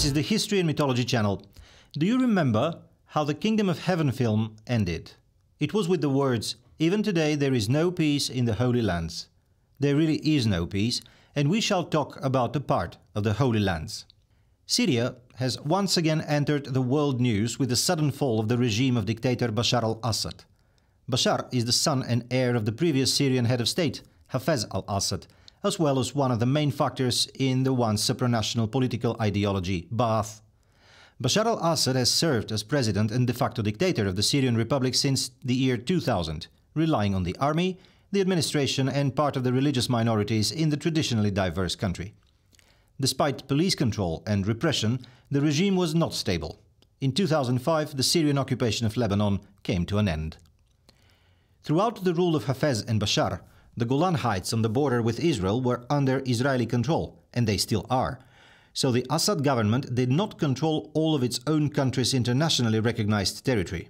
This is the History and Mythology channel. Do you remember how the Kingdom of Heaven film ended? It was with the words, "Even today there is no peace in the Holy Lands." There really is no peace, and we shall talk about the part of the Holy Lands. Syria has once again entered the world news with the sudden fall of the regime of dictator Bashar al-Assad. Bashar is the son and heir of the previous Syrian head of state, Hafez al-Assad, as well as one of the main factors in the once supranational political ideology, Ba'ath. Bashar al-Assad has served as president and de facto dictator of the Syrian Republic since the year 2000, relying on the army, the administration and part of the religious minorities in the traditionally diverse country. Despite police control and repression, the regime was not stable. In 2005, the Syrian occupation of Lebanon came to an end. Throughout the rule of Hafez and Bashar, the Golan Heights on the border with Israel were under Israeli control, and they still are. So the Assad government did not control all of its own country's internationally recognized territory.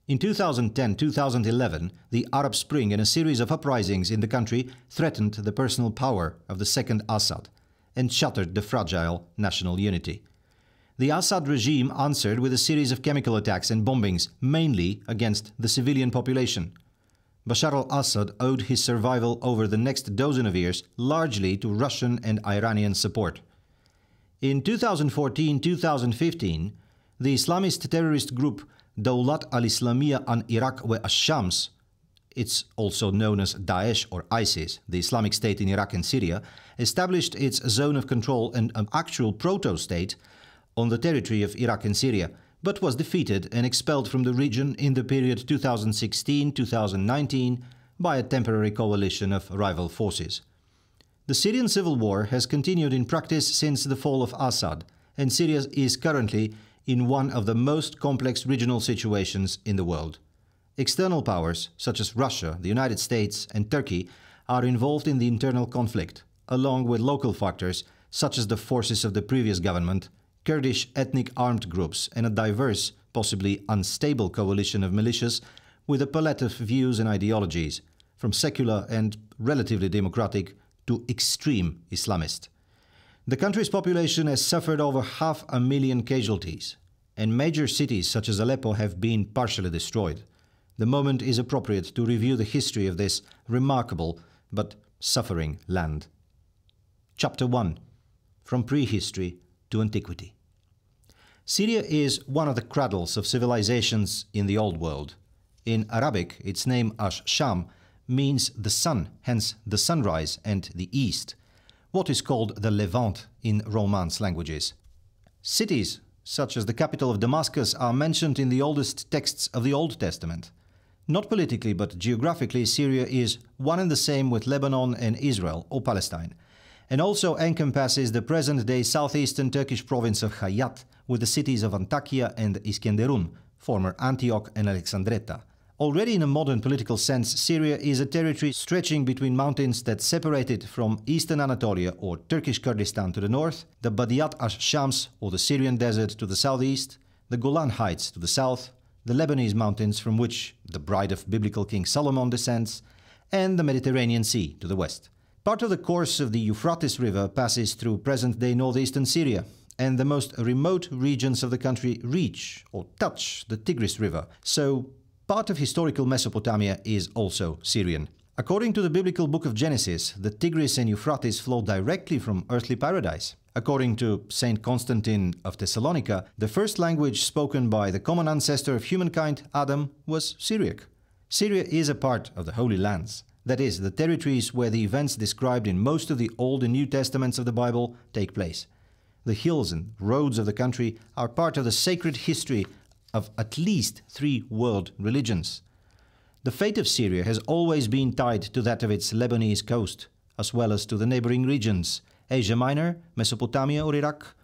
In 2010-2011, the Arab Spring and a series of uprisings in the country threatened the personal power of the second Assad and shattered the fragile national unity. The Assad regime answered with a series of chemical attacks and bombings, mainly against the civilian population. Bashar al-Assad owed his survival over the next dozen of years largely to Russian and Iranian support. In 2014-2015, the Islamist terrorist group Dawlat al-Islamiyya an Iraq wa al-Shams, it's also known as Daesh or ISIS, the Islamic State in Iraq and Syria, established its zone of control and an actual proto-state on the territory of Iraq and Syria, but was defeated and expelled from the region in the period 2016-2019 by a temporary coalition of rival forces. The Syrian civil war has continued in practice since the fall of Assad, and Syria is currently in one of the most complex regional situations in the world. External powers, such as Russia, the United States and Turkey, are involved in the internal conflict, along with local factors such as the forces of the previous government, Kurdish ethnic armed groups and a diverse, possibly unstable coalition of militias with a palette of views and ideologies, from secular and relatively democratic to extreme Islamist. The country's population has suffered over 500,000 casualties, and major cities such as Aleppo have been partially destroyed. The moment is appropriate to review the history of this remarkable but suffering land. Chapter 1. From Prehistory to Antiquity. Syria is one of the cradles of civilizations in the Old World. In Arabic, its name Ash-Sham means the sun, hence the sunrise and the east, what is called the Levant in Romance languages. Cities, such as the capital of Damascus, are mentioned in the oldest texts of the Old Testament. Not politically, but geographically, Syria is one and the same with Lebanon and Israel, or Palestine, and also encompasses the present-day southeastern Turkish province of Hayat, with the cities of Antakya and Iskenderun, former Antioch and Alexandretta. Already in a modern political sense, Syria is a territory stretching between mountains that separate it from eastern Anatolia or Turkish Kurdistan to the north, the Badiat ash-Shams or the Syrian desert to the southeast, the Golan Heights to the south, the Lebanese mountains from which the bride of biblical King Solomon descends, and the Mediterranean Sea to the west. Part of the course of the Euphrates River passes through present-day northeastern Syria, and the most remote regions of the country reach or touch the Tigris River, so part of historical Mesopotamia is also Syrian. According to the biblical book of Genesis, the Tigris and Euphrates flow directly from earthly paradise. According to Saint Constantine of Thessalonica, the first language spoken by the common ancestor of humankind, Adam, was Syriac. Syria is a part of the Holy Lands. That is, the territories where the events described in most of the Old and New Testaments of the Bible take place. The hills and roads of the country are part of the sacred history of at least 3 world religions. The fate of Syria has always been tied to that of its Lebanese coast, as well as to the neighboring regions, Asia Minor, Mesopotamia or Iraq,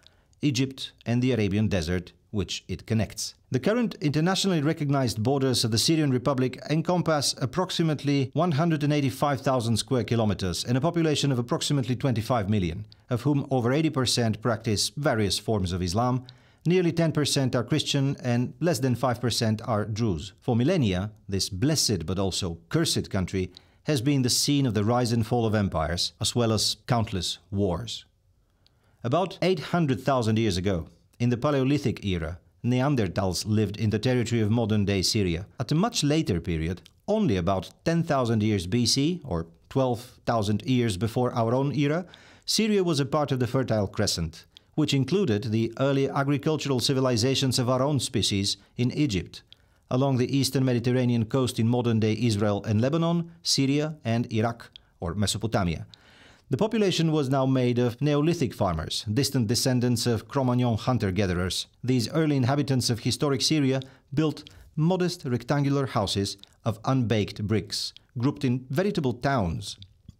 Egypt and the Arabian Desert, which it connects. The current internationally recognized borders of the Syrian Republic encompass approximately 185,000 square kilometers and a population of approximately 25 million, of whom over 80% practice various forms of Islam, nearly 10% are Christian and less than 5% are Druze. For millennia, this blessed but also cursed country has been the scene of the rise and fall of empires, as well as countless wars. About 800,000 years ago, In the Paleolithic era, Neanderthals lived in the territory of modern-day Syria. At a much later period, only about 10,000 years BC, or 12,000 years before our own era, Syria was a part of the Fertile Crescent, which included the early agricultural civilizations of our own species in Egypt, along the eastern Mediterranean coast in modern-day Israel and Lebanon, Syria and Iraq, or Mesopotamia. The population was now made of Neolithic farmers, distant descendants of Cro-Magnon hunter-gatherers. These early inhabitants of historic Syria built modest rectangular houses of unbaked bricks, grouped in veritable towns.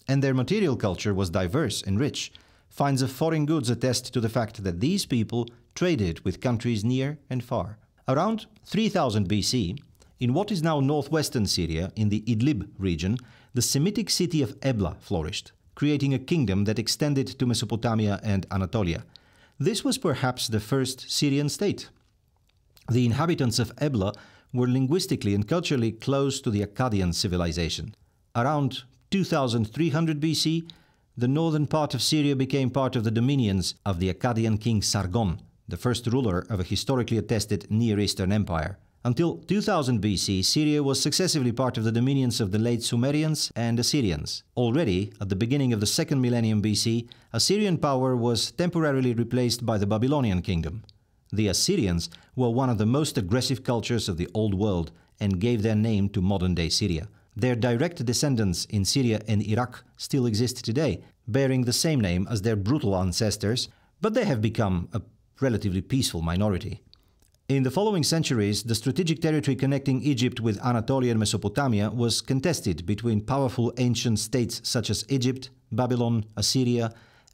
And their material culture was diverse and rich. Finds of foreign goods attest to the fact that these people traded with countries near and far. Around 3000 BC, in what is now northwestern Syria, in the Idlib region, the Semitic city of Ebla flourished, creating a kingdom that extended to Mesopotamia and Anatolia. This was perhaps the first Syrian state. The inhabitants of Ebla were linguistically and culturally close to the Akkadian civilization. Around 2300 BC, the northern part of Syria became part of the dominions of the Akkadian king Sargon, the first ruler of a historically attested Near Eastern empire. Until 2000 BC, Syria was successively part of the dominions of the late Sumerians and Assyrians. Already, at the beginning of the second millennium BC, Assyrian power was temporarily replaced by the Babylonian kingdom. The Assyrians were one of the most aggressive cultures of the Old World and gave their name to modern-day Syria. Their direct descendants in Syria and Iraq still exist today, bearing the same name as their brutal ancestors, but they have become a relatively peaceful minority. In the following centuries, the strategic territory connecting Egypt with Anatolia and Mesopotamia was contested between powerful ancient states such as Egypt, Babylon, Assyria,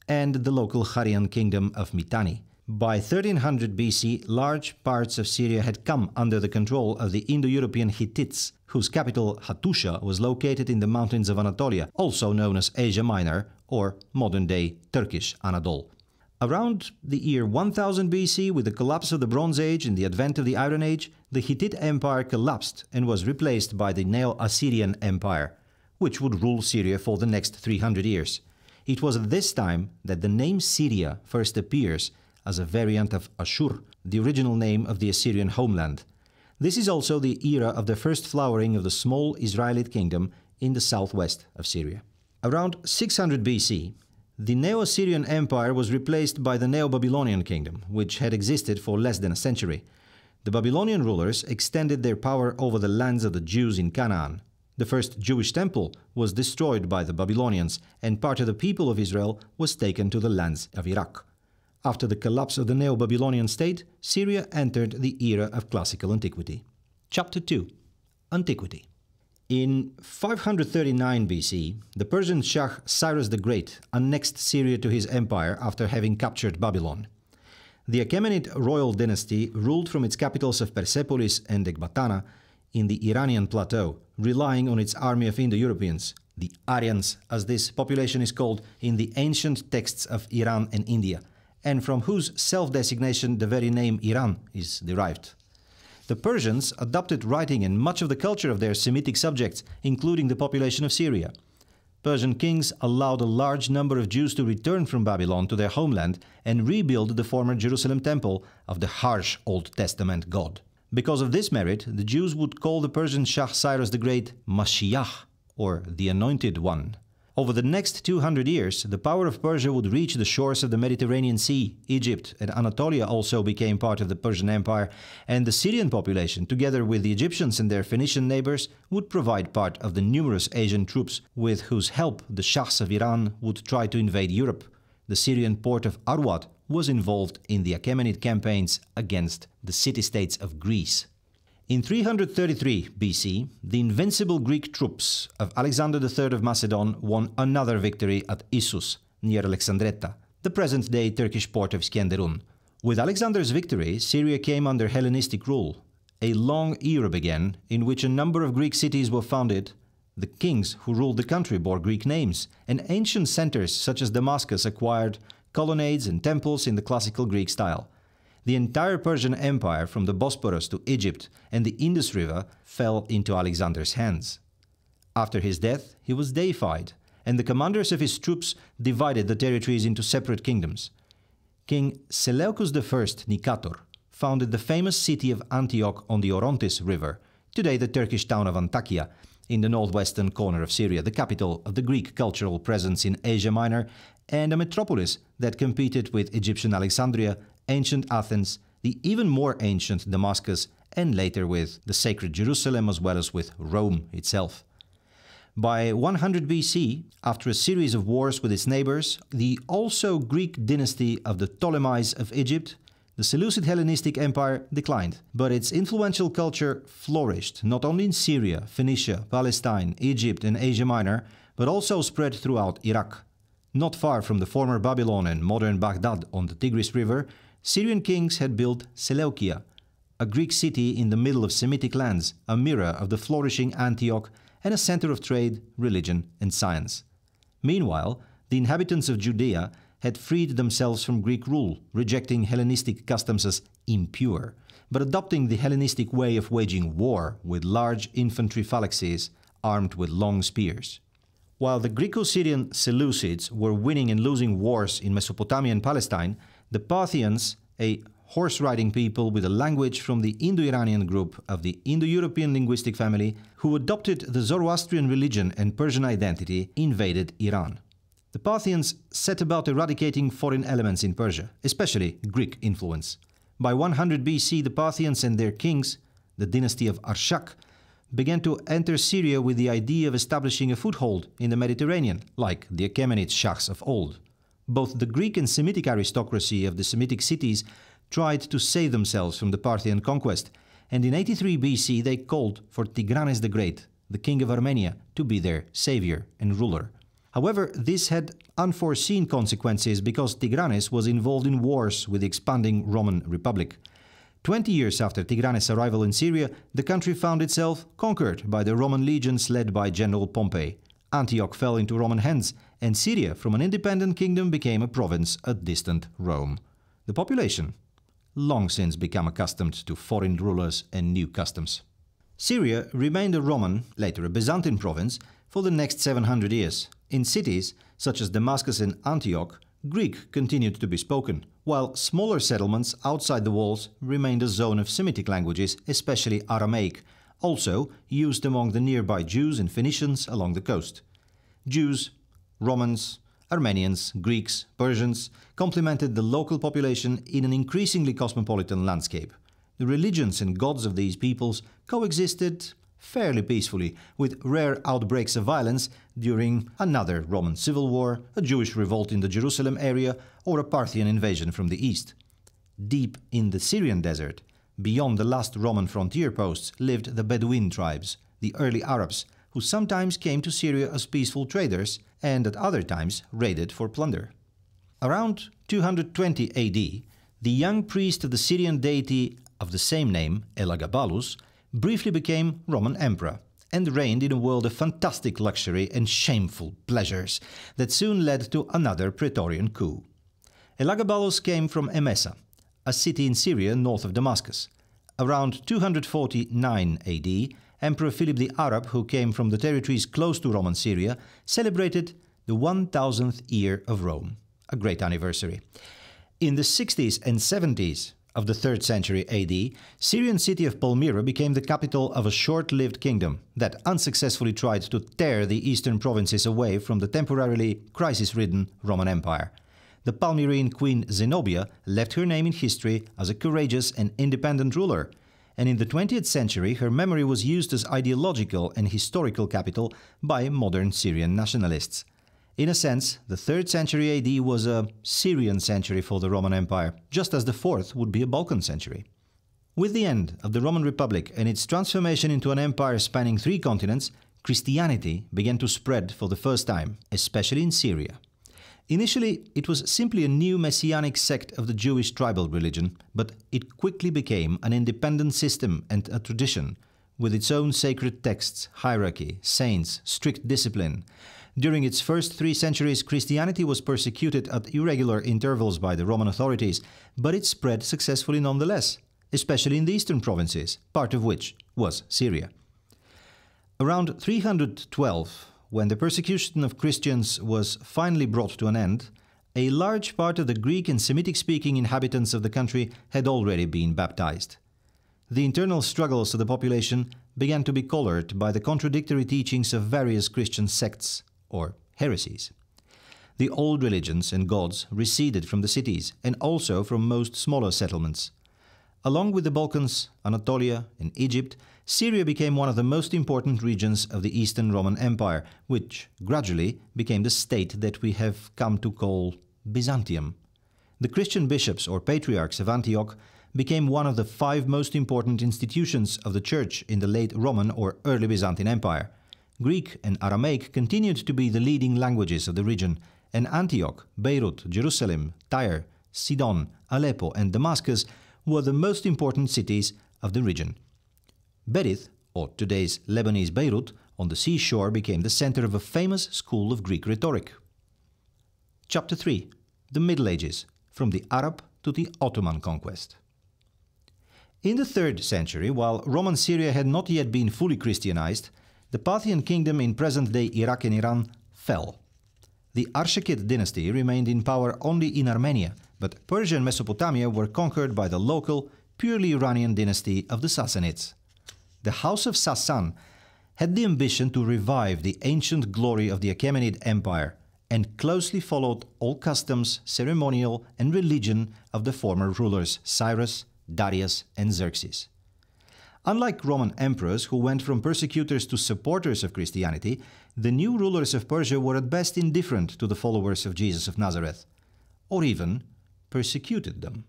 and the local Hurrian kingdom of Mitanni. By 1300 BC, large parts of Syria had come under the control of the Indo-European Hittites, whose capital Hattusha was located in the mountains of Anatolia, also known as Asia Minor or modern-day Turkish Anadolu. Around the year 1000 BC, with the collapse of the Bronze Age and the advent of the Iron Age, the Hittite Empire collapsed and was replaced by the Neo-Assyrian Empire, which would rule Syria for the next 300 years. It was at this time that the name Syria first appears as a variant of Ashur, the original name of the Assyrian homeland. This is also the era of the first flowering of the small Israelite kingdom in the southwest of Syria. Around 600 BC, the Neo-Assyrian Empire was replaced by the Neo-Babylonian kingdom, which had existed for less than a century. The Babylonian rulers extended their power over the lands of the Jews in Canaan. The first Jewish temple was destroyed by the Babylonians, and part of the people of Israel was taken to the lands of Iraq. After the collapse of the Neo-Babylonian state, Syria entered the era of classical antiquity. Chapter 2. Antiquity. In 539 BC, the Persian Shah Cyrus the Great annexed Syria to his empire after having captured Babylon. The Achaemenid royal dynasty ruled from its capitals of Persepolis and Ecbatana in the Iranian plateau, relying on its army of Indo-Europeans, the Aryans, as this population is called in the ancient texts of Iran and India, and from whose self-designation the very name Iran is derived. The Persians adopted writing and much of the culture of their Semitic subjects, including the population of Syria. Persian kings allowed a large number of Jews to return from Babylon to their homeland and rebuild the former Jerusalem temple of the harsh Old Testament God. Because of this merit, the Jews would call the Persian Shah Cyrus the Great Mashiach, or the Anointed One. Over the next 200 years, the power of Persia would reach the shores of the Mediterranean Sea. Egypt and Anatolia also became part of the Persian Empire, and the Syrian population, together with the Egyptians and their Phoenician neighbors, would provide part of the numerous Asian troops with whose help the Shahs of Iran would try to invade Europe. The Syrian port of Arwad was involved in the Achaemenid campaigns against the city-states of Greece. In 333 BC, the invincible Greek troops of Alexander III of Macedon won another victory at Issus, near Alexandretta, the present-day Turkish port of Iskenderun. With Alexander's victory, Syria came under Hellenistic rule. A long era began, in which a number of Greek cities were founded. The kings who ruled the country bore Greek names, and ancient centers such as Damascus acquired colonnades and temples in the classical Greek style. The entire Persian Empire, from the Bosporus to Egypt and the Indus River, fell into Alexander's hands. After his death, he was deified, and the commanders of his troops divided the territories into separate kingdoms. King Seleucus I Nicator founded the famous city of Antioch on the Orontes River, today the Turkish town of Antakya, in the northwestern corner of Syria, the capital of the Greek cultural presence in Asia Minor, and a metropolis that competed with Egyptian Alexandria, ancient Athens, the even more ancient Damascus, and later with the sacred Jerusalem as well as with Rome itself. By 100 BC, after a series of wars with its neighbors, the also Greek dynasty of the Ptolemies of Egypt, the Seleucid Hellenistic Empire declined, but its influential culture flourished not only in Syria, Phoenicia, Palestine, Egypt and Asia Minor, but also spread throughout Iraq. Not far from the former Babylon and modern Baghdad on the Tigris River, Syrian kings had built Seleucia, a Greek city in the middle of Semitic lands, a mirror of the flourishing Antioch and a center of trade, religion and science. Meanwhile, the inhabitants of Judea had freed themselves from Greek rule, rejecting Hellenistic customs as impure, but adopting the Hellenistic way of waging war with large infantry phalanxes armed with long spears. While the Greco-Syrian Seleucids were winning and losing wars in Mesopotamia and Palestine, the Parthians, a horse-riding people with a language from the Indo-Iranian group of the Indo-European linguistic family, who adopted the Zoroastrian religion and Persian identity, invaded Iran. The Parthians set about eradicating foreign elements in Persia, especially Greek influence. By 100 BC, the Parthians and their kings, the dynasty of Arshak, began to enter Syria with the idea of establishing a foothold in the Mediterranean, like the Achaemenid shahs of old. Both the Greek and Semitic aristocracy of the Semitic cities tried to save themselves from the Parthian conquest, and in 83 BC they called for Tigranes the Great, the king of Armenia, to be their savior and ruler. However, this had unforeseen consequences because Tigranes was involved in wars with the expanding Roman Republic. 20 years after Tigranes' arrival in Syria, the country found itself conquered by the Roman legions led by General Pompey. Antioch fell into Roman hands, and Syria, from an independent kingdom, became a province of distant Rome. The population long since become accustomed to foreign rulers and new customs. Syria remained a Roman, later a Byzantine province, for the next 700 years. In cities, such as Damascus and Antioch, Greek continued to be spoken, while smaller settlements outside the walls remained a zone of Semitic languages, especially Aramaic, also used among the nearby Jews and Phoenicians along the coast. Jews, Romans, Armenians, Greeks, Persians complemented the local population in an increasingly cosmopolitan landscape. The religions and gods of these peoples coexisted fairly peacefully, with rare outbreaks of violence during another Roman civil war, a Jewish revolt in the Jerusalem area, or a Parthian invasion from the east. Deep in the Syrian desert, beyond the last Roman frontier posts, lived the Bedouin tribes, the early Arabs, who sometimes came to Syria as peaceful traders and at other times raided for plunder. Around 220 AD, the young priest of the Syrian deity of the same name, Elagabalus, briefly became Roman emperor and reigned in a world of fantastic luxury and shameful pleasures that soon led to another Praetorian coup. Elagabalus came from Emesa, a city in Syria north of Damascus. Around 249 AD, Emperor Philip the Arab, who came from the territories close to Roman Syria, celebrated the 1000th year of Rome, a great anniversary. In the 60s and 70s of the 3rd century AD, Syrian city of Palmyra became the capital of a short-lived kingdom that unsuccessfully tried to tear the eastern provinces away from the temporarily crisis-ridden Roman Empire. The Palmyrene queen Zenobia left her name in history as a courageous and independent ruler, and in the 20th century her memory was used as ideological and historical capital by modern Syrian nationalists. In a sense, the 3rd century AD was a Syrian century for the Roman Empire, just as the 4th would be a Balkan century. With the end of the Roman Republic and its transformation into an empire spanning 3 continents, Christianity began to spread for the first time, especially in Syria. Initially, it was simply a new messianic sect of the Jewish tribal religion, but it quickly became an independent system and a tradition, with its own sacred texts, hierarchy, saints, strict discipline. During its first 3 centuries, Christianity was persecuted at irregular intervals by the Roman authorities, but it spread successfully nonetheless, especially in the eastern provinces, part of which was Syria. Around 312, when the persecution of Christians was finally brought to an end, A large part of the Greek and Semitic-speaking inhabitants of the country had already been baptized. The internal struggles of the population began to be colored by the contradictory teachings of various Christian sects, or heresies. The old religions and gods receded from the cities and also from most smaller settlements. Along with the Balkans, Anatolia, and Egypt, Syria became one of the most important regions of the Eastern Roman Empire, which gradually became the state that we have come to call Byzantium. The Christian bishops or patriarchs of Antioch became one of the 5 most important institutions of the Church in the late Roman or early Byzantine Empire. Greek and Aramaic continued to be the leading languages of the region, and Antioch, Beirut, Jerusalem, Tyre, Sidon, Aleppo, and Damascus were the most important cities of the region. Berith, or today's Lebanese Beirut, on the seashore became the center of a famous school of Greek rhetoric. Chapter 3. The Middle Ages, from the Arab to the Ottoman conquest. In the 3rd century, while Roman Syria had not yet been fully Christianized, the Parthian kingdom in present-day Iraq and Iran fell. The Arshakid dynasty remained in power only in Armenia, but Persia and Mesopotamia were conquered by the local, purely Iranian dynasty of the Sassanids. The House of Sassan had the ambition to revive the ancient glory of the Achaemenid Empire and closely followed all customs, ceremonial, and religion of the former rulers Cyrus, Darius, and Xerxes. Unlike Roman emperors who went from persecutors to supporters of Christianity, the new rulers of Persia were at best indifferent to the followers of Jesus of Nazareth, or even persecuted them.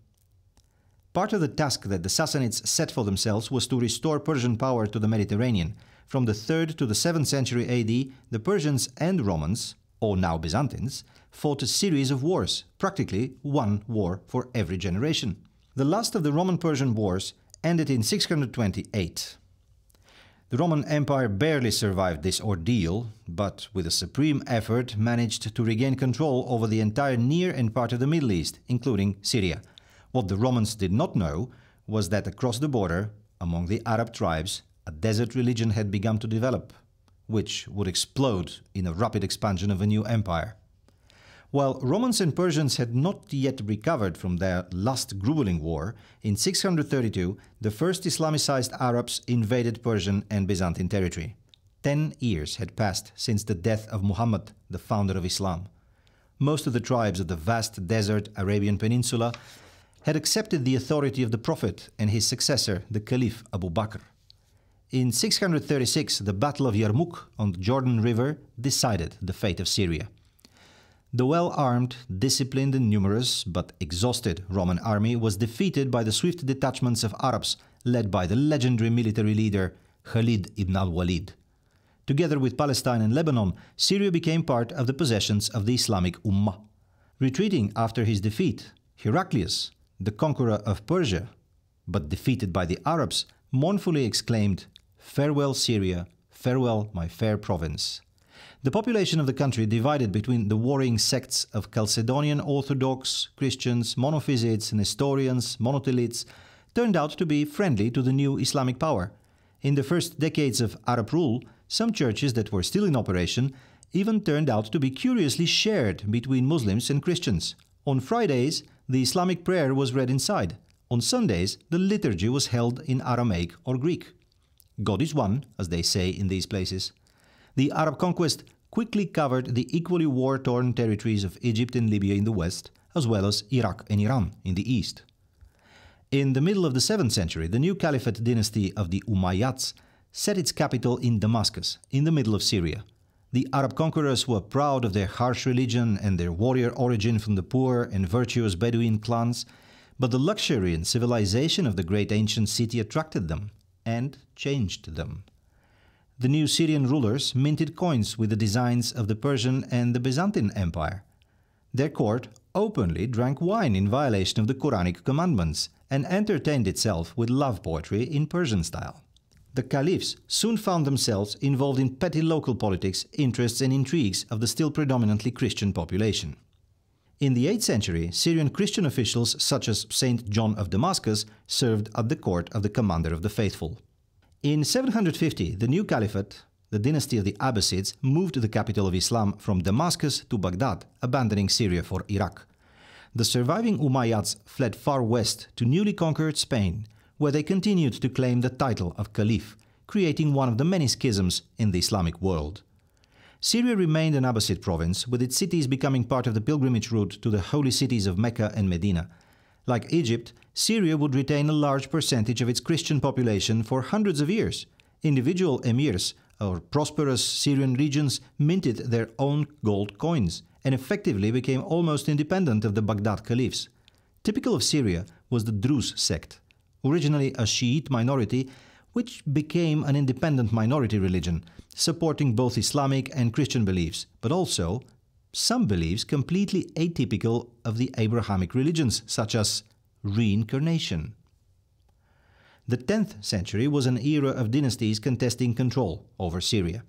Part of the task that the Sassanids set for themselves was to restore Persian power to the Mediterranean. From the 3rd to the 7th century AD, the Persians and Romans, or now Byzantines, fought a series of wars, practically one war for every generation. The last of the Roman-Persian wars ended in 628. The Roman Empire barely survived this ordeal, but with a supreme effort managed to regain control over the entire Near and part of the Middle East, including Syria. What the Romans did not know was that across the border, among the Arab tribes, a desert religion had begun to develop, which would explode in a rapid expansion of a new empire. While Romans and Persians had not yet recovered from their last grueling war, in 632 the first Islamicized Arabs invaded Persian and Byzantine territory. 10 years had passed since the death of Muhammad, the founder of Islam. Most of the tribes of the vast desert Arabian Peninsula had accepted the authority of the Prophet and his successor, the Caliph Abu Bakr. In 636, the Battle of Yarmouk on the Jordan River decided the fate of Syria. The well-armed, disciplined and numerous, but exhausted Roman army was defeated by the swift detachments of Arabs led by the legendary military leader Khalid ibn al-Walid. Together with Palestine and Lebanon, Syria became part of the possessions of the Islamic Ummah. Retreating after his defeat, Heraclius, the conqueror of Persia, but defeated by the Arabs, mournfully exclaimed, "Farewell Syria, farewell my fair province." The population of the country, divided between the warring sects of Chalcedonian Orthodox, Christians, Monophysites, Nestorians, Monothelites, turned out to be friendly to the new Islamic power. In the first decades of Arab rule, some churches that were still in operation even turned out to be curiously shared between Muslims and Christians. On Fridays, the Islamic prayer was read inside. On Sundays, the liturgy was held in Aramaic or Greek. God is one, as they say in these places. The Arab conquest quickly covered the equally war-torn territories of Egypt and Libya in the west, as well as Iraq and Iran in the east. In the middle of the 7th century, the new Caliphate dynasty of the Umayyads set its capital in Damascus, in the middle of Syria. The Arab conquerors were proud of their harsh religion and their warrior origin from the poor and virtuous Bedouin clans, but the luxury and civilization of the great ancient city attracted them and changed them. The new Syrian rulers minted coins with the designs of the Persian and the Byzantine Empire. Their court openly drank wine in violation of the Quranic commandments and entertained itself with love poetry in Persian style. The caliphs soon found themselves involved in petty local politics, interests and intrigues of the still predominantly Christian population. In the 8th century, Syrian Christian officials such as Saint John of Damascus served at the court of the commander of the faithful. In 750, the new caliphate, the dynasty of the Abbasids moved the capital of Islam from Damascus to Baghdad, abandoning Syria for Iraq. The surviving Umayyads fled far west to newly conquered Spain, where they continued to claim the title of Caliph, creating one of the many schisms in the Islamic world. Syria remained an Abbasid province, with its cities becoming part of the pilgrimage route to the holy cities of Mecca and Medina. Like Egypt, Syria would retain a large percentage of its Christian population for hundreds of years. Individual emirs, or prosperous Syrian regions, minted their own gold coins and effectively became almost independent of the Baghdad caliphs. Typical of Syria was the Druze sect, originally a Shiite minority, which became an independent minority religion, supporting both Islamic and Christian beliefs, but also some beliefs completely atypical of the Abrahamic religions, such as reincarnation. The 10th century was an era of dynasties contesting control over Syria.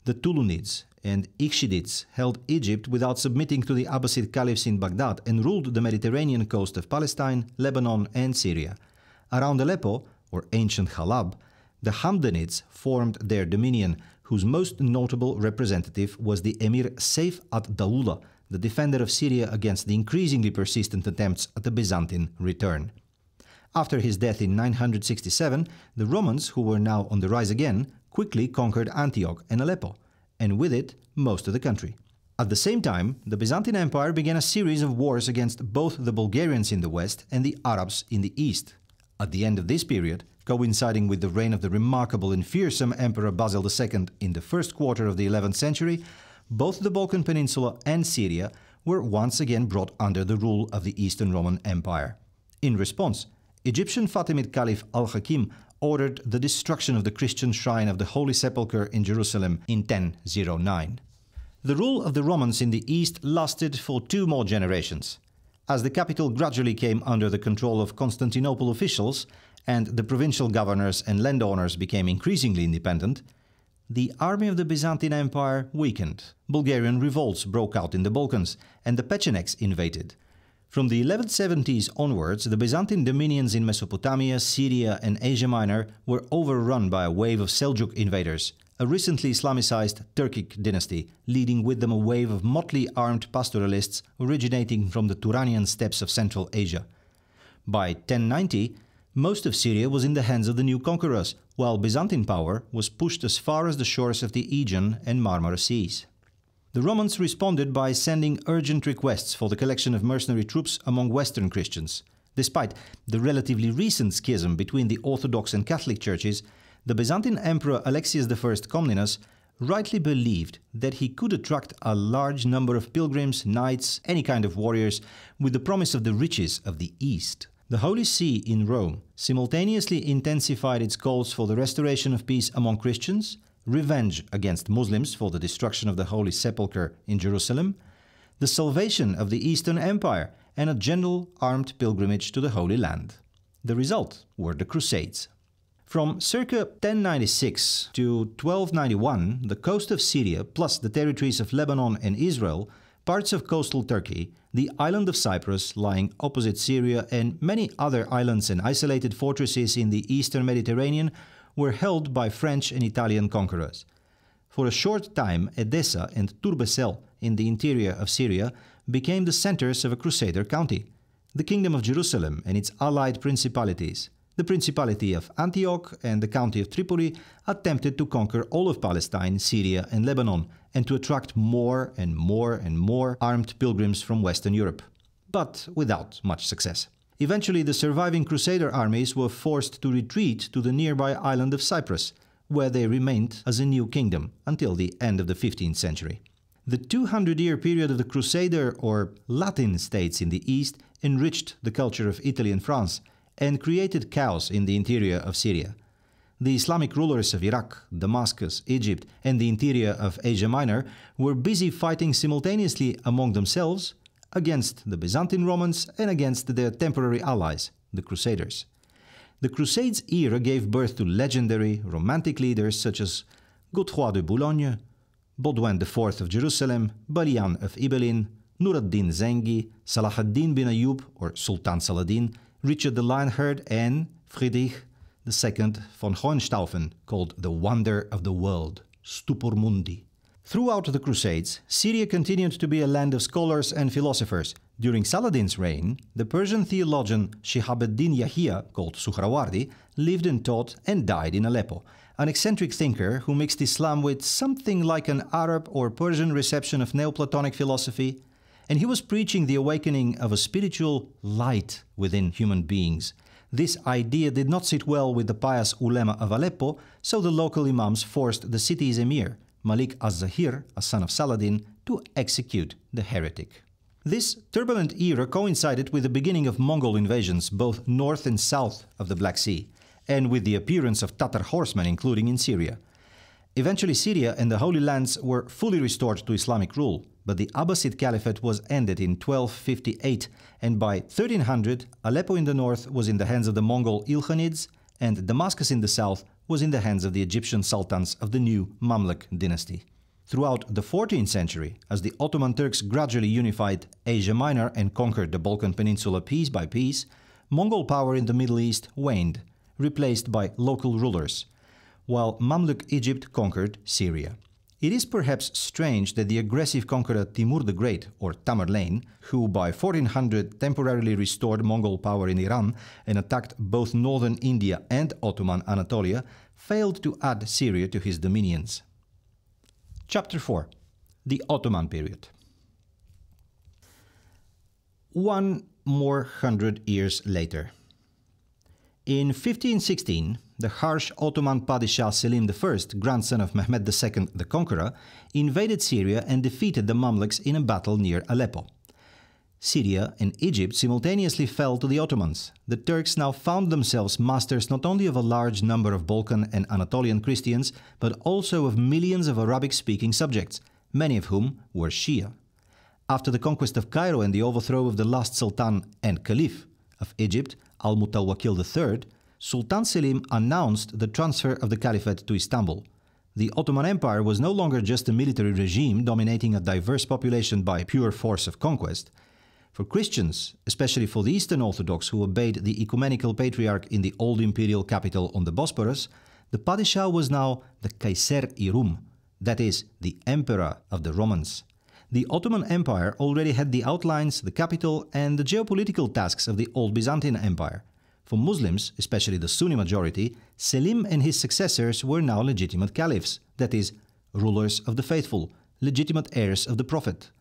The Tulunids and Ikhshidids held Egypt without submitting to the Abbasid caliphs in Baghdad and ruled the Mediterranean coast of Palestine, Lebanon and Syria. Around Aleppo, or ancient Halab, the Hamdanids formed their dominion, whose most notable representative was the Emir Saif ad-Dawla, the defender of Syria against the increasingly persistent attempts at a Byzantine return. After his death in 967, the Romans, who were now on the rise again, quickly conquered Antioch and Aleppo, and with it most of the country. At the same time, the Byzantine Empire began a series of wars against both the Bulgarians in the west and the Arabs in the east. At the end of this period, coinciding with the reign of the remarkable and fearsome Emperor Basil II in the first quarter of the 11th century, both the Balkan Peninsula and Syria were once again brought under the rule of the Eastern Roman Empire. In response, Egyptian Fatimid Caliph al-Hakim ordered the destruction of the Christian shrine of the Holy Sepulchre in Jerusalem in 1009. The rule of the Romans in the east lasted for 2 more generations. As the capital gradually came under the control of Constantinople officials and the provincial governors and landowners became increasingly independent, the army of the Byzantine Empire weakened. Bulgarian revolts broke out in the Balkans and the Pechenegs invaded. From the 1170s onwards, the Byzantine dominions in Mesopotamia, Syria and Asia Minor were overrun by a wave of Seljuk invaders, a recently Islamicized Turkic dynasty, leading with them a wave of motley armed pastoralists originating from the Turanian steppes of Central Asia. By 1090, most of Syria was in the hands of the new conquerors, while Byzantine power was pushed as far as the shores of the Aegean and Marmara Seas. The Romans responded by sending urgent requests for the collection of mercenary troops among Western Christians. Despite the relatively recent schism between the Orthodox and Catholic churches, the Byzantine Emperor Alexius I Comnenus rightly believed that he could attract a large number of pilgrims, knights, any kind of warriors, with the promise of the riches of the East. The Holy See in Rome simultaneously intensified its calls for the restoration of peace among Christians, revenge against Muslims for the destruction of the Holy Sepulchre in Jerusalem, the salvation of the Eastern Empire, and a general armed pilgrimage to the Holy Land. The result were the Crusades. From circa 1096 to 1291, the coast of Syria, plus the territories of Lebanon and Israel, parts of coastal Turkey, the island of Cyprus lying opposite Syria, and many other islands and isolated fortresses in the eastern Mediterranean were held by French and Italian conquerors. For a short time, Edessa and Turbessel in the interior of Syria became the centers of a Crusader county, the Kingdom of Jerusalem and its allied principalities. The Principality of Antioch and the County of Tripoli attempted to conquer all of Palestine, Syria and Lebanon, and to attract more and more armed pilgrims from Western Europe, but without much success. Eventually, the surviving Crusader armies were forced to retreat to the nearby island of Cyprus, where they remained as a new kingdom until the end of the 15th century. The 200-year period of the Crusader or Latin states in the east enriched the culture of Italy and France and created chaos in the interior of Syria. The Islamic rulers of Iraq, Damascus, Egypt, and the interior of Asia Minor were busy fighting simultaneously among themselves against the Byzantine Romans and against their temporary allies, the Crusaders. The Crusades era gave birth to legendary, romantic leaders such as Godefroy de Boulogne, Baudouin IV of Jerusalem, Balian of Ibelin, Nur ad-Din Zengi, Salah ad-Din bin Ayyub or Sultan Saladin, Richard the Lionheart, and Friedrich II von Hohenstaufen, called the Wonder of the World. stupor mundi. Throughout the Crusades, Syria continued to be a land of scholars and philosophers. During Saladin's reign, the Persian theologian Shihabuddin Yahya, called Suhrawardi, lived and taught and died in Aleppo, an eccentric thinker who mixed Islam with something like an Arab or Persian reception of Neoplatonic philosophy, and he was preaching the awakening of a spiritual light within human beings. This idea did not sit well with the pious ulema of Aleppo, so the local imams forced the city's emir, Malik az-Zahir, a son of Saladin, to execute the heretic. This turbulent era coincided with the beginning of Mongol invasions both north and south of the Black Sea, and with the appearance of Tatar horsemen, including in Syria. Eventually, Syria and the Holy Lands were fully restored to Islamic rule, but the Abbasid Caliphate was ended in 1258, and by 1300, Aleppo in the north was in the hands of the Mongol Ilkhanids, and Damascus in the south was in the hands of the Egyptian sultans of the new Mamluk dynasty. Throughout the 14th century, as the Ottoman Turks gradually unified Asia Minor and conquered the Balkan Peninsula piece by piece, Mongol power in the Middle East waned, replaced by local rulers, while Mamluk Egypt conquered Syria. It is perhaps strange that the aggressive conqueror Timur the Great, or Tamerlane, who by 1400 temporarily restored Mongol power in Iran and attacked both northern India and Ottoman Anatolia, failed to add Syria to his dominions. Chapter 4. The Ottoman Period. 100 years later. In 1516, the harsh Ottoman Padishah Selim I, grandson of Mehmed II the Conqueror, invaded Syria and defeated the Mamluks in a battle near Aleppo. Syria and Egypt simultaneously fell to the Ottomans. The Turks now found themselves masters not only of a large number of Balkan and Anatolian Christians, but also of millions of Arabic-speaking subjects, many of whom were Shia. After the conquest of Cairo and the overthrow of the last Sultan and Caliph of Egypt, Al-Mutawakkil III, Sultan Selim announced the transfer of the Caliphate to Istanbul. The Ottoman Empire was no longer just a military regime dominating a diverse population by pure force of conquest. For Christians, especially for the Eastern Orthodox who obeyed the ecumenical patriarch in the old imperial capital on the Bosporus, the Padishah was now the Kaiser-i Rum, that is, the Emperor of the Romans. The Ottoman Empire already had the outlines, the capital, and the geopolitical tasks of the old Byzantine Empire. For Muslims, especially the Sunni majority, Selim and his successors were now legitimate caliphs, that is, rulers of the faithful, legitimate heirs of the Prophet.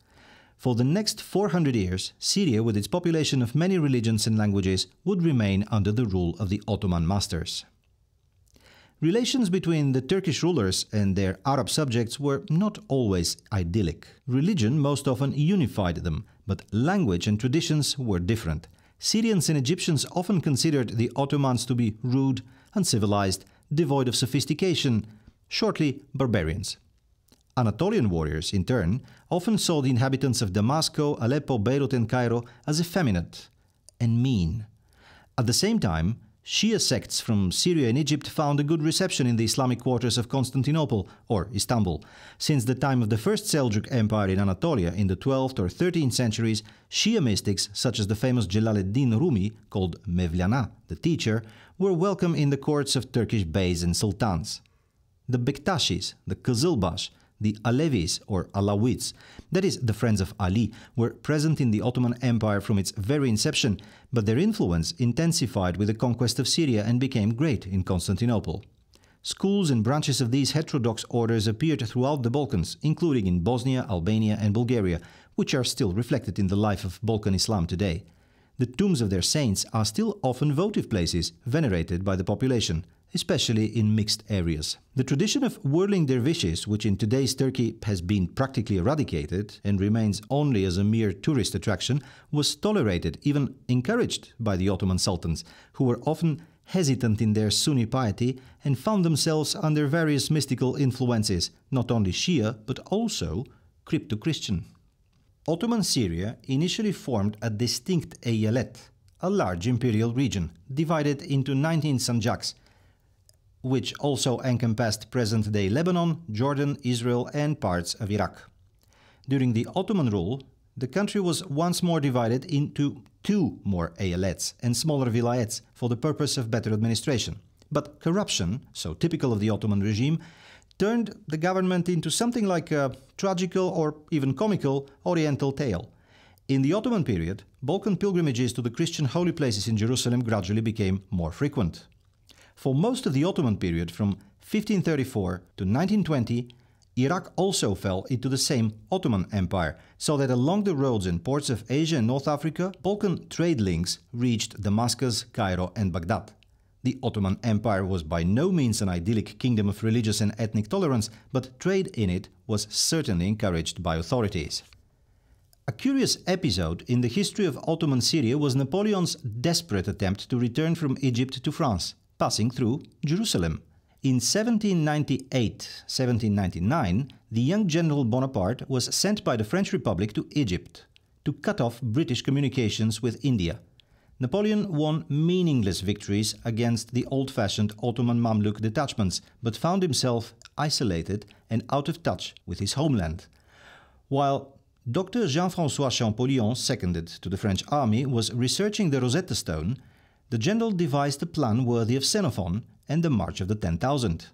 For the next 400 years, Syria, with its population of many religions and languages, would remain under the rule of the Ottoman masters. Relations between the Turkish rulers and their Arab subjects were not always idyllic. Religion most often unified them, but language and traditions were different. Syrians and Egyptians often considered the Ottomans to be rude, uncivilized, devoid of sophistication, shortly, barbarians. Anatolian warriors, in turn, often saw the inhabitants of Damascus, Aleppo, Beirut and Cairo as effeminate and mean. At the same time, Shia sects from Syria and Egypt found a good reception in the Islamic quarters of Constantinople, or Istanbul. Since the time of the First Seljuk Empire in Anatolia in the 12th or 13th centuries, Shia mystics, such as the famous Jalaluddin Rumi, called Mevlana, the teacher, were welcome in the courts of Turkish beys and sultans. The Bektashis, the Kızılbaş, the Alevis or Alawites, that is, the Friends of Ali, were present in the Ottoman Empire from its very inception, but their influence intensified with the conquest of Syria and became great in Constantinople. Schools and branches of these heterodox orders appeared throughout the Balkans, including in Bosnia, Albania and Bulgaria, which are still reflected in the life of Balkan Islam today. The tombs of their saints are still often votive places, venerated by the population, especially in mixed areas. The tradition of whirling dervishes, which in today's Turkey has been practically eradicated and remains only as a mere tourist attraction, was tolerated, even encouraged by the Ottoman sultans, who were often hesitant in their Sunni piety and found themselves under various mystical influences, not only Shia but also crypto-Christian. Ottoman Syria initially formed a distinct eyalet, a large imperial region, divided into 19 sanjaks, which also encompassed present-day Lebanon, Jordan, Israel and parts of Iraq. During the Ottoman rule, the country was once more divided into 2 more eyalets and smaller vilayets for the purpose of better administration. But corruption, so typical of the Ottoman regime, turned the government into something like a tragical or even comical Oriental tale. In the Ottoman period, Balkan pilgrimages to the Christian holy places in Jerusalem gradually became more frequent. For most of the Ottoman period, from 1534 to 1920, Iraq also fell into the same Ottoman Empire, so that along the roads and ports of Asia and North Africa, Balkan trade links reached Damascus, Cairo and Baghdad. The Ottoman Empire was by no means an idyllic kingdom of religious and ethnic tolerance, but trade in it was certainly encouraged by authorities. A curious episode in the history of Ottoman Syria was Napoleon's desperate attempt to return from Egypt to France, passing through Jerusalem. In 1798-1799, the young General Bonaparte was sent by the French Republic to Egypt to cut off British communications with India. Napoleon won meaningless victories against the old-fashioned Ottoman Mamluk detachments, but found himself isolated and out of touch with his homeland. While Dr. Jean-François Champollion, seconded to the French army, was researching the Rosetta Stone, the general devised a plan worthy of Xenophon and the March of the 10,000.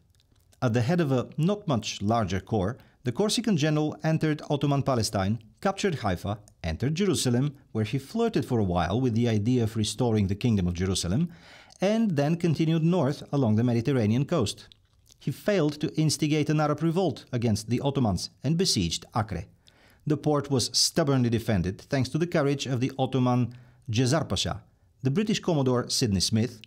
At the head of a not much larger corps, the Corsican general entered Ottoman Palestine, captured Haifa, entered Jerusalem, where he flirted for a while with the idea of restoring the Kingdom of Jerusalem, and then continued north along the Mediterranean coast. He failed to instigate an Arab revolt against the Ottomans and besieged Acre. The port was stubbornly defended thanks to the courage of the Ottoman Djezzar Pasha, the British Commodore Sidney Smith,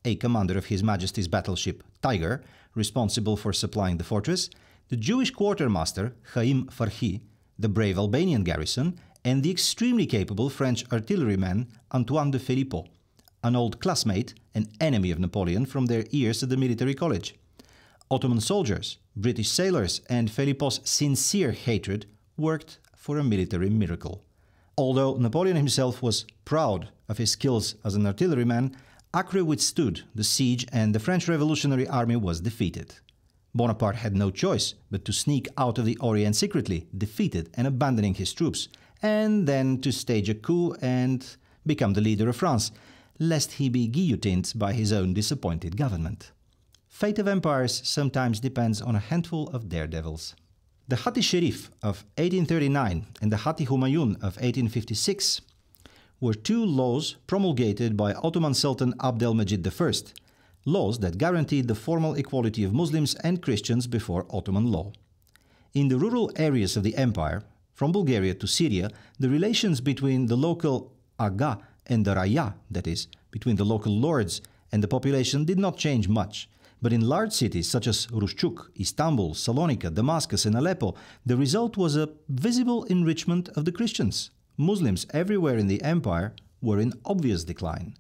a commander of His Majesty's battleship Tiger, responsible for supplying the fortress, the Jewish quartermaster Chaim Farhi, the brave Albanian garrison, and the extremely capable French artilleryman Antoine de Philippot, an old classmate and enemy of Napoleon from their years at the military college. Ottoman soldiers, British sailors, and Philippot's sincere hatred worked for a military miracle. Although Napoleon himself was proud of his skills as an artilleryman, Acre withstood the siege and the French Revolutionary Army was defeated. Bonaparte had no choice but to sneak out of the Orient secretly, defeated and abandoning his troops, and then to stage a coup and become the leader of France, lest he be guillotined by his own disappointed government. Fate of empires sometimes depends on a handful of daredevils. The Hatti Sherif of 1839 and the Hatti Humayun of 1856 were two laws promulgated by Ottoman Sultan Abdelmejid I, laws that guaranteed the formal equality of Muslims and Christians before Ottoman law. In the rural areas of the empire, from Bulgaria to Syria, the relations between the local Aga and the Raya, that is, between the local lords and the population, did not change much. But in large cities such as Rushchuk, Istanbul, Salonika, Damascus and Aleppo, the result was a visible enrichment of the Christians. Muslims everywhere in the empire were in obvious decline.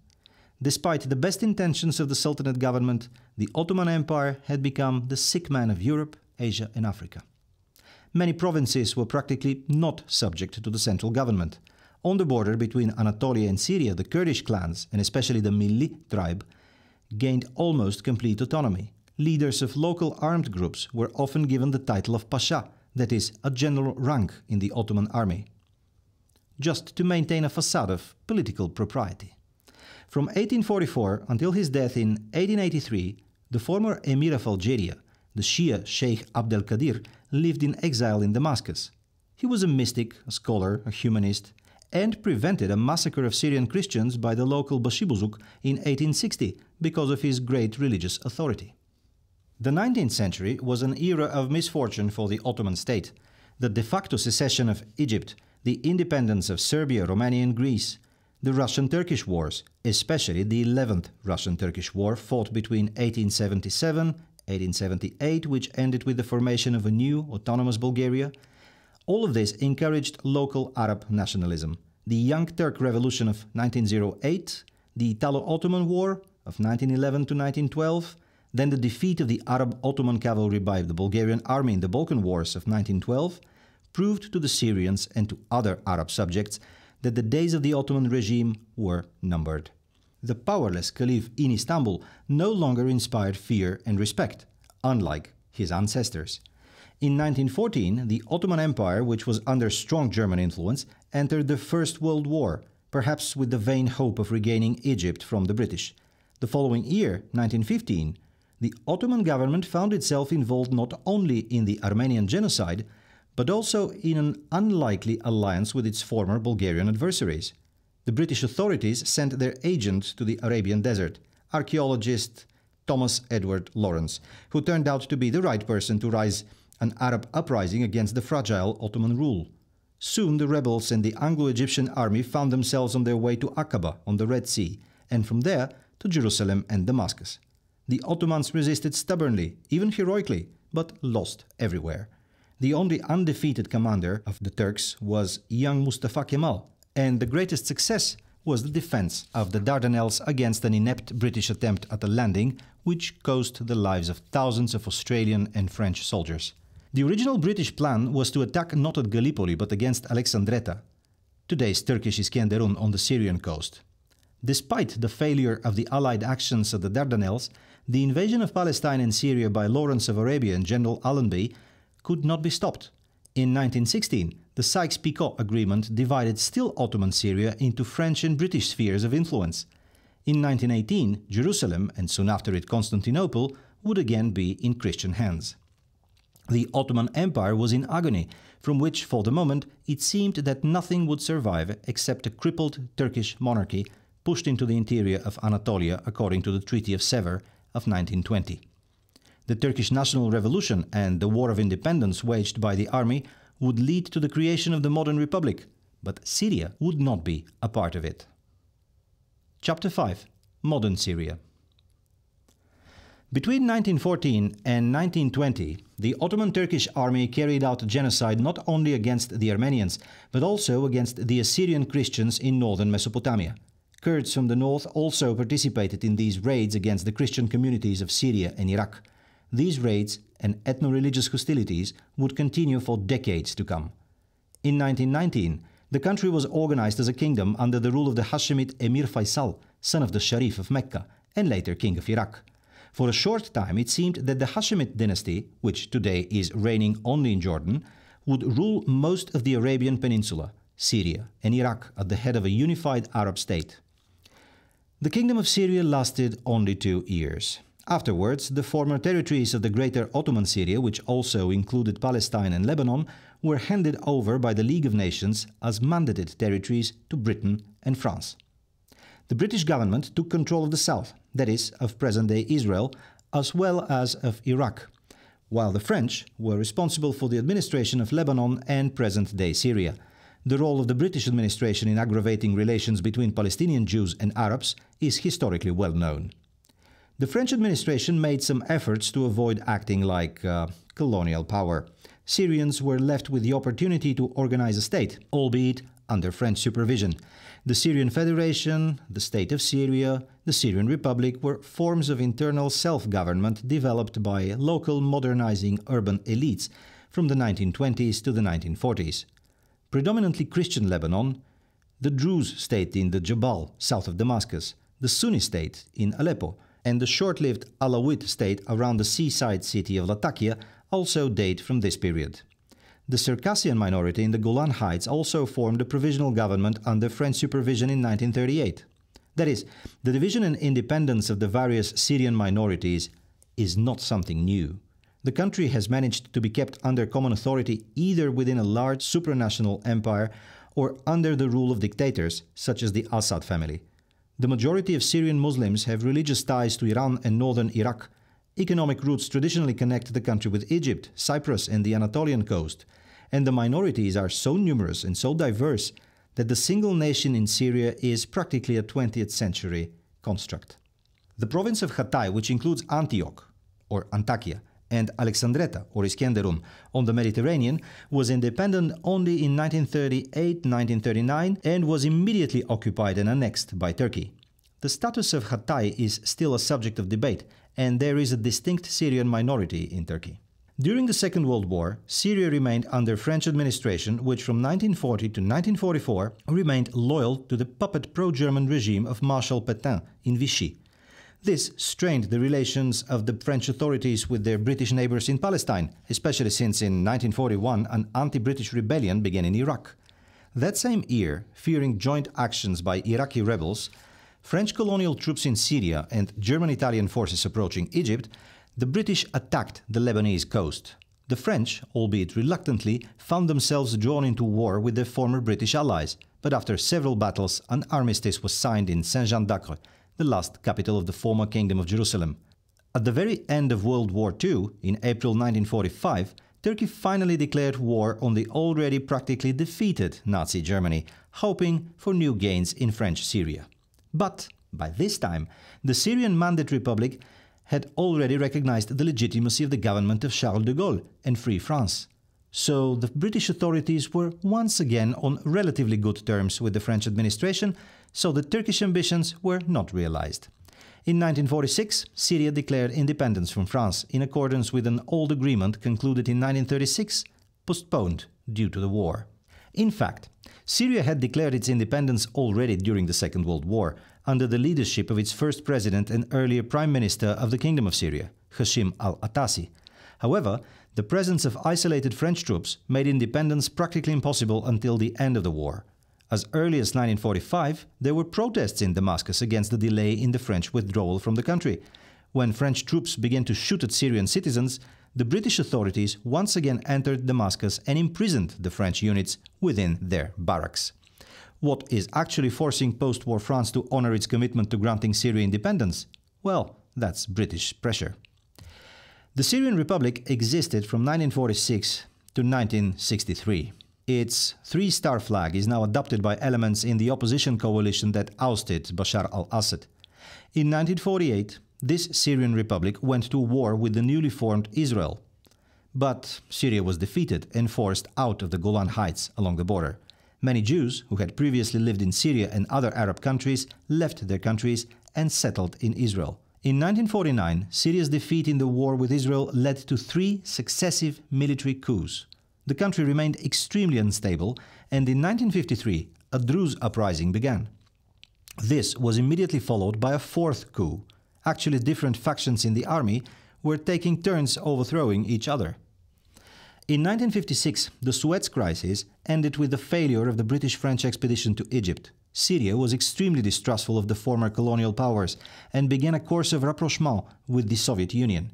Despite the best intentions of the Sultanate government, the Ottoman Empire had become the sick man of Europe, Asia and Africa. Many provinces were practically not subject to the central government. On the border between Anatolia and Syria, the Kurdish clans, and especially the Milli tribe, gained almost complete autonomy. Leaders of local armed groups were often given the title of Pasha, that is, a general rank in the Ottoman army, just to maintain a facade of political propriety. From 1844 until his death in 1883, the former Emir of Algeria, the Shia Sheikh Abdel Qadir, lived in exile in Damascus. He was a mystic, a scholar, a humanist, and prevented a massacre of Syrian Christians by the local Bashibuzuk in 1860 because of his great religious authority. The 19th century was an era of misfortune for the Ottoman state. The de facto secession of Egypt, the independence of Serbia, Romania and Greece, the Russian-Turkish wars, especially the 11th Russian-Turkish War fought between 1877-1878, which ended with the formation of a new autonomous Bulgaria. All of this encouraged local Arab nationalism. The Young Turk Revolution of 1908, the Italo-Ottoman War of 1911 to 1912, then the defeat of the Arab Ottoman cavalry by the Bulgarian army in the Balkan Wars of 1912, proved to the Syrians and to other Arab subjects that the days of the Ottoman regime were numbered. The powerless Caliph in Istanbul no longer inspired fear and respect, unlike his ancestors. In 1914, the Ottoman Empire, which was under strong German influence, entered the First World War, perhaps with the vain hope of regaining Egypt from the British. The following year, 1915, the Ottoman government found itself involved not only in the Armenian genocide, but also in an unlikely alliance with its former Bulgarian adversaries. The British authorities sent their agent to the Arabian desert, archaeologist Thomas Edward Lawrence, who turned out to be the right person to rise an Arab uprising against the fragile Ottoman rule. Soon the rebels and the Anglo-Egyptian army found themselves on their way to Aqaba on the Red Sea, and from there to Jerusalem and Damascus. The Ottomans resisted stubbornly, even heroically, but lost everywhere. The only undefeated commander of the Turks was young Mustafa Kemal, and the greatest success was the defense of the Dardanelles against an inept British attempt at a landing, which cost the lives of thousands of Australian and French soldiers. The original British plan was to attack not at Gallipoli but against Alexandretta, today's Turkish Iskenderun on the Syrian coast. Despite the failure of the Allied actions at the Dardanelles, the invasion of Palestine and Syria by Lawrence of Arabia and General Allenby could not be stopped. In 1916, the Sykes-Picot Agreement divided still Ottoman Syria into French and British spheres of influence. In 1918, Jerusalem, and soon after it Constantinople, would again be in Christian hands. The Ottoman Empire was in agony, from which, for the moment, it seemed that nothing would survive except a crippled Turkish monarchy pushed into the interior of Anatolia according to the Treaty of Sevres of 1920. The Turkish National Revolution and the War of Independence waged by the army would lead to the creation of the modern republic, but Syria would not be a part of it. Chapter 5. Modern Syria. Between 1914 and 1920, the Ottoman Turkish army carried out genocide not only against the Armenians, but also against the Assyrian Christians in northern Mesopotamia. Kurds from the north also participated in these raids against the Christian communities of Syria and Iraq. These raids and ethno-religious hostilities would continue for decades to come. In 1919, the country was organized as a kingdom under the rule of the Hashemite Emir Faisal, son of the Sharif of Mecca, and later king of Iraq. For a short time it seemed that the Hashemite dynasty, which today is reigning only in Jordan, would rule most of the Arabian Peninsula, Syria, and Iraq at the head of a unified Arab state. The kingdom of Syria lasted only 2 years. Afterwards, the former territories of the Greater Ottoman Syria, which also included Palestine and Lebanon, were handed over by the League of Nations as mandated territories to Britain and France. The British government took control of the south, that is, of present-day Israel, as well as of Iraq, while the French were responsible for the administration of Lebanon and present-day Syria. The role of the British administration in aggravating relations between Palestinian Jews and Arabs is historically well known. The French administration made some efforts to avoid acting like colonial power. Syrians were left with the opportunity to organize a state, albeit under French supervision. The Syrian Federation, the State of Syria, the Syrian Republic were forms of internal self-government developed by local modernizing urban elites from the 1920s to the 1940s. Predominantly Christian Lebanon, the Druze state in the Jabal, south of Damascus, the Sunni state in Aleppo, and the short-lived Alawite state around the seaside city of Latakia also date from this period. The Circassian minority in the Golan Heights also formed a provisional government under French supervision in 1938. That is, the division and independence of the various Syrian minorities is not something new. The country has managed to be kept under common authority either within a large supranational empire or under the rule of dictators such as the Assad family. The majority of Syrian Muslims have religious ties to Iran and northern Iraq. Economic routes traditionally connect the country with Egypt, Cyprus and the Anatolian coast, and the minorities are so numerous and so diverse that the single nation in Syria is practically a 20th century construct. The province of Hatay, which includes Antioch, or Antakya, and Alexandretta, or Iskenderun, on the Mediterranean, was independent only in 1938-1939 and was immediately occupied and annexed by Turkey. The status of Hatay is still a subject of debate, and there is a distinct Syrian minority in Turkey. During the Second World War, Syria remained under French administration, which from 1940 to 1944 remained loyal to the puppet pro-German regime of Marshal Pétain in Vichy. This strained the relations of the French authorities with their British neighbors in Palestine, especially since in 1941 an anti-British rebellion began in Iraq. That same year, fearing joint actions by Iraqi rebels, French colonial troops in Syria and German-Italian forces approaching Egypt, the British attacked the Lebanese coast. The French, albeit reluctantly, found themselves drawn into war with their former British allies, but after several battles, an armistice was signed in Saint-Jean d'Acre, the last capital of the former Kingdom of Jerusalem. At the very end of World War II, in April 1945, Turkey finally declared war on the already practically defeated Nazi Germany, hoping for new gains in French Syria. But by this time, the Syrian Mandate Republic had already recognized the legitimacy of the government of Charles de Gaulle and Free France. So the British authorities were once again on relatively good terms with the French administration, so the Turkish ambitions were not realized. In 1946, Syria declared independence from France in accordance with an old agreement concluded in 1936, postponed due to the war. In fact, Syria had declared its independence already during the Second World War, under the leadership of its first president and earlier prime minister of the Kingdom of Syria, Hashim al-Attasi. However, the presence of isolated French troops made independence practically impossible until the end of the war. As early as 1945, there were protests in Damascus against the delay in the French withdrawal from the country. When French troops began to shoot at Syrian citizens, the British authorities once again entered Damascus and imprisoned the French units within their barracks. What is actually forcing post-war France to honor its commitment to granting Syria independence? Well, that's British pressure. The Syrian Republic existed from 1946 to 1963. Its three-star flag is now adopted by elements in the opposition coalition that ousted Bashar al-Assad. In 1948, this Syrian Republic went to war with the newly formed Israel. But Syria was defeated and forced out of the Golan Heights along the border. Many Jews, who had previously lived in Syria and other Arab countries, left their countries and settled in Israel. In 1949, Syria's defeat in the war with Israel led to 3 successive military coups. The country remained extremely unstable, and in 1953, a Druze uprising began. This was immediately followed by a 4th coup. Actually, different factions in the army were taking turns overthrowing each other. In 1956, the Suez Crisis ended with the failure of the British-French expedition to Egypt. Syria was extremely distrustful of the former colonial powers and began a course of rapprochement with the Soviet Union.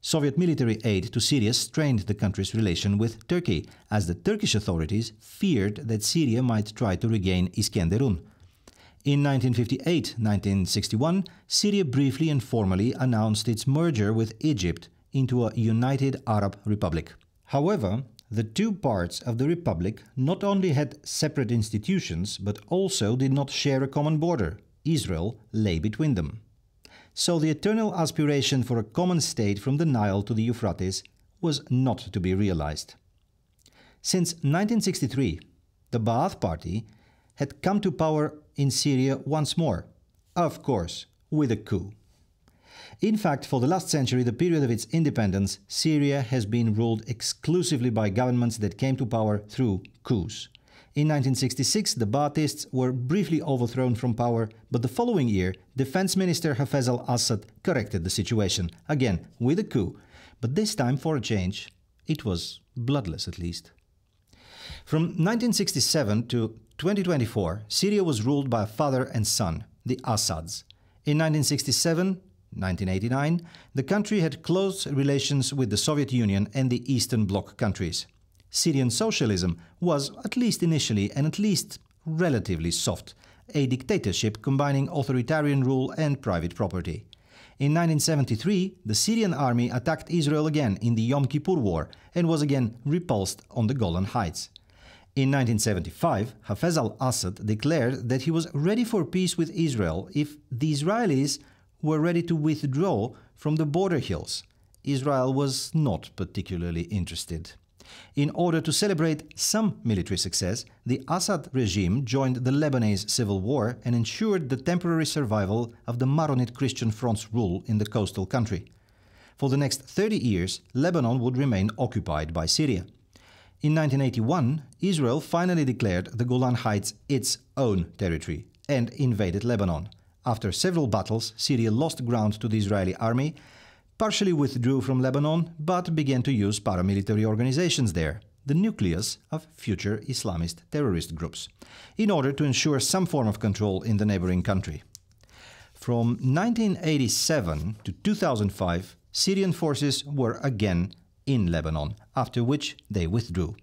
Soviet military aid to Syria strained the country's relation with Turkey, as the Turkish authorities feared that Syria might try to regain Iskenderun. In 1958-1961, Syria briefly and formally announced its merger with Egypt into a United Arab Republic. However, the two parts of the republic not only had separate institutions, but also did not share a common border. Israel lay between them. So the eternal aspiration for a common state from the Nile to the Euphrates was not to be realized. Since 1963, the Ba'ath Party had come to power in Syria once more, of course, with a coup. In fact, for the last century, the period of its independence, Syria has been ruled exclusively by governments that came to power through coups. In 1966, the Ba'athists were briefly overthrown from power, but the following year, Defense Minister Hafez al-Assad corrected the situation, again with a coup. But this time, for a change, it was bloodless at least. From 1967 to 2024, Syria was ruled by a father and son, the Assads. In 1967-1989, the country had close relations with the Soviet Union and the Eastern Bloc countries. Syrian socialism was, at least initially and at least relatively soft, a dictatorship combining authoritarian rule and private property. In 1973, the Syrian army attacked Israel again in the Yom Kippur War and was again repulsed on the Golan Heights. In 1975, Hafez al-Assad declared that he was ready for peace with Israel if the Israelis were ready to withdraw from the border hills. Israel was not particularly interested. In order to celebrate some military success, the Assad regime joined the Lebanese civil war and ensured the temporary survival of the Maronite Christian Front's rule in the coastal country. For the next 30 years, Lebanon would remain occupied by Syria. In 1981, Israel finally declared the Golan Heights its own territory and invaded Lebanon. After several battles, Syria lost ground to the Israeli army, partially withdrew from Lebanon, but began to use paramilitary organizations there, the nucleus of future Islamist terrorist groups, in order to ensure some form of control in the neighboring country. From 1987 to 2005, Syrian forces were again in Lebanon, after which they withdrew.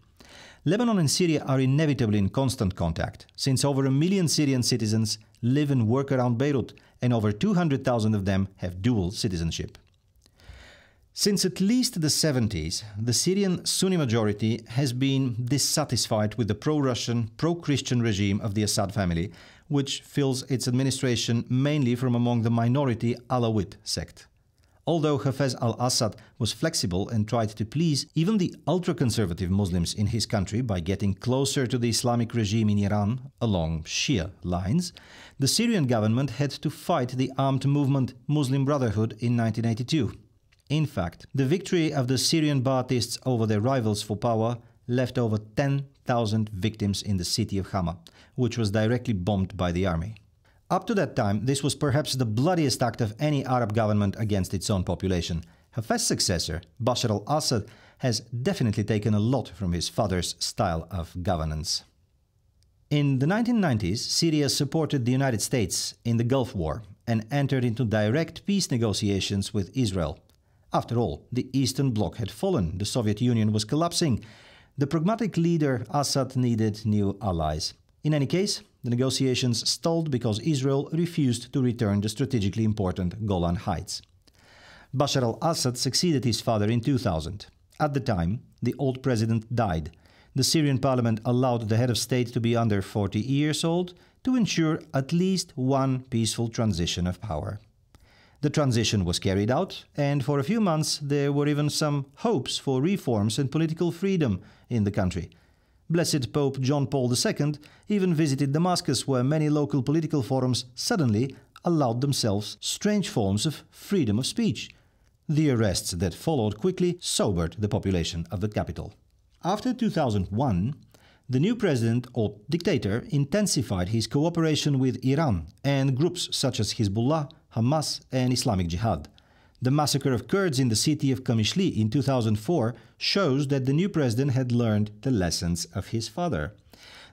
Lebanon and Syria are inevitably in constant contact, since over 1 million Syrian citizens live and work around Beirut, and over 200,000 of them have dual citizenship. Since at least the 70s, the Syrian Sunni majority has been dissatisfied with the pro-Russian, pro-Christian regime of the Assad family, which fills its administration mainly from among the minority Alawite sect. Although Hafez al-Assad was flexible and tried to please even the ultra-conservative Muslims in his country by getting closer to the Islamic regime in Iran along Shia lines, the Syrian government had to fight the armed movement Muslim Brotherhood in 1982. In fact, the victory of the Syrian Ba'athists over their rivals for power left over 10,000 victims in the city of Hama, which was directly bombed by the army. Up to that time, this was perhaps the bloodiest act of any Arab government against its own population. Hafez's successor, Bashar al-Assad, has definitely taken a lot from his father's style of governance. In the 1990s, Syria supported the United States in the Gulf War and entered into direct peace negotiations with Israel. After all, the Eastern Bloc had fallen, the Soviet Union was collapsing. The pragmatic leader Assad needed new allies. In any case, the negotiations stalled because Israel refused to return the strategically important Golan Heights. Bashar al-Assad succeeded his father in 2000. At the time, the old president died. The Syrian parliament allowed the head of state to be under 40 years old to ensure at least one peaceful transition of power. The transition was carried out, and for a few months there were even some hopes for reforms and political freedom in the country. Blessed Pope John Paul II even visited Damascus, where many local political forums suddenly allowed themselves strange forms of freedom of speech. The arrests that followed quickly sobered the population of the capital. After 2001, the new president or dictator intensified his cooperation with Iran and groups such as Hezbollah, Hamas and Islamic Jihad. The massacre of Kurds in the city of Qamishli in 2004 shows that the new president had learned the lessons of his father.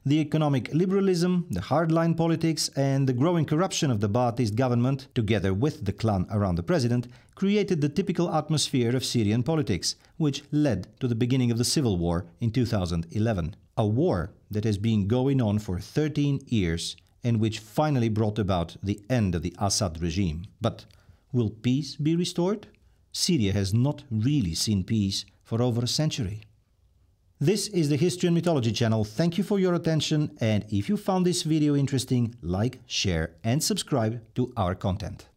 The economic liberalism, the hardline politics and the growing corruption of the Ba'athist government, together with the clan around the president, created the typical atmosphere of Syrian politics, which led to the beginning of the civil war in 2011. A war that has been going on for 13 years and which finally brought about the end of the Assad regime. But will peace be restored? Syria has not really seen peace for over a century. This is the History and Mythology channel. Thank you for your attention, and if you found this video interesting, like, share and subscribe to our content.